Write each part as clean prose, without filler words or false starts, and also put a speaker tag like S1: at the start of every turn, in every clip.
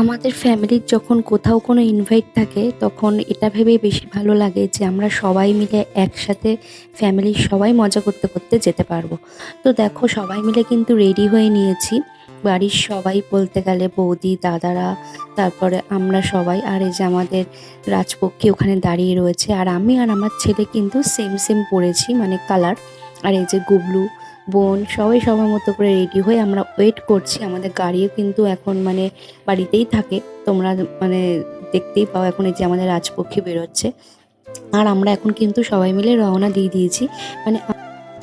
S1: আমাদের ফ্যামিলির যখন কোথাও কোনো ইনভাইট থাকে তখন এটা ভেবেই বেশি ভালো লাগে যে আমরা সবাই মিলে একসাথে ফ্যামিলির সবাই মজা করতে করতে যেতে পারবো। তো দেখো সবাই মিলে কিন্তু রেডি হয়ে নিয়েছি। বাড়ির সবাই বলতে গেলে বৌদি, দাদারা, তারপরে আমরা সবাই, আর এই যে আমাদের রাজপক্ষী ওখানে দাঁড়িয়ে রয়েছে, আর আমি আর আমার ছেলে কিন্তু সেম সেম পরেছি, মানে কালার। আর এই যে গুবলু, বোন, সবাই সবার মতো করে রেডি হয়ে আমরা ওয়েট করছি। আমাদের গাড়িও কিন্তু এখন মানে বাড়িতেই থাকে। তোমরা মানে দেখতেই পাও এখন এই যে আমাদের রাজপক্ষী বেরোচ্ছে। আর আমরা এখন কিন্তু সবাই মিলে রওনা দিয়ে দিয়েছি। মানে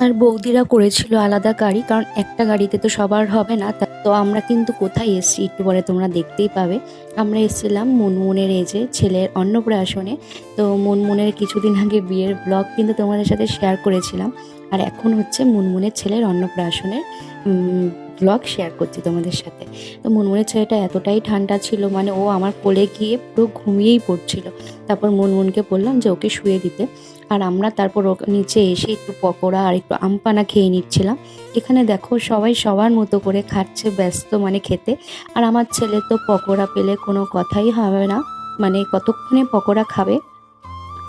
S1: আর বৌদিরা করেছিল আলাদা গাড়ি, কারণ একটা গাড়িতে তো সবার হবে না। তো আমরা কিন্তু কোথায় এসেছি একটু পরে তোমরা দেখতেই পাবে। আমরা এসেছিলাম মুনমুনের এই যে ছেলের অন্নপ্রাশনে। তো মুনমুনের কিছুদিন আগে বিয়ের ব্লগ কিন্তু তোমাদের সাথে শেয়ার করেছিলাম। আর এখন হচ্ছে মুনমুনের ছেলের অন্নপ্রাশনের ব্লগ শেয়ার করছি তোমাদের সাথে। তো মুনমুনের ছেলেটা এতটাই ঠান্ডা ছিল, মানে ও আমার কোলে গিয়ে পুরো ঘুমিয়েই পড়ছিল। তারপর মুনমুনকে বললাম যে ওকে শুয়ে দিতে। আর আমরা তারপর নিচে এসে একটু পকোড়া আর একটু আমপানা খেয়ে নিচ্ছিলাম। এখানে দেখো সবাই সবার মতো করে খাচ্ছে, ব্যস্ত মানে খেতে। আর আমার ছেলে তো পকোড়া পেলে কোনো কথাই হবে না, মানে কতক্ষণে পকোড়া খাবে।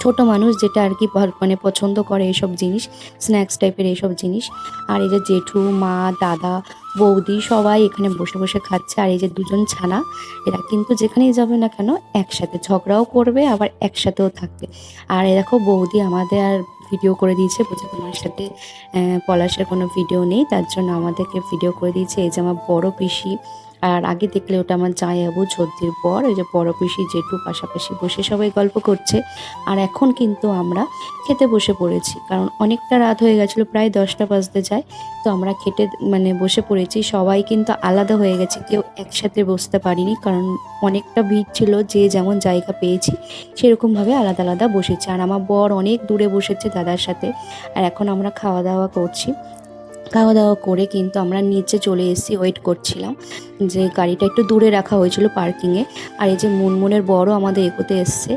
S1: ছোট মানুষ যেটা আর কি মানে পছন্দ করে এইসব জিনিস, স্ন্যাক্স টাইপের এইসব জিনিস। আর এই যে জেঠু, মা, দাদা, বৌদি সবাই এখানে বসে বসে খাচ্ছে। আর এই যে দুজন ছানা, এরা কিন্তু যেখানেই যাবে না কেন একসাথে ঝগড়াও করবে, আবার একসাথেও থাকবে। আর এ দেখো বৌদি আমাদের আর ভিডিও করে দিয়েছে, বলছে তোমার সাথে পলাশের কোনো ভিডিও নেই, তার জন্য আমাদেরকে ভিডিও করে দিয়েছে। এই যে আমার বড় পিসি, আর আগে দেখলে ওটা আমার জামাইবাবু ছোদ্দির বর, ওই যে বড় পিসি, জেঠু পাশাপাশি বসে সবাই গল্প করছে। আর এখন কিন্তু আমরা খেতে বসে পড়েছি, কারণ অনেকটা রাত হয়ে গেছিলো, প্রায় 10টা বাজতে যায়। তো আমরা খেতে মানে বসে পড়েছি। সবাই কিন্তু আলাদা হয়ে গেছে, কেউ একসাথে বসতে পারিনি, কারণ অনেকটা ভিড় ছিল। যে যেমন জায়গা পেয়েছি সেরকমভাবে আলাদা আলাদা বসেছে। আর আমার বর অনেক দূরে বসেছে দাদার সাথে। আর এখন আমরা খাওয়া দাওয়া করছি। খাওয়া দাওয়া করে কিন্তু আমরা নিচে চলে এসেছি, ওয়েট করছিলাম যে গাড়িটা একটু দূরে রাখা হয়েছিল পার্কিংয়ে। আর এই যে মুনমুনের বড় আমাদের এগোতে এসছে।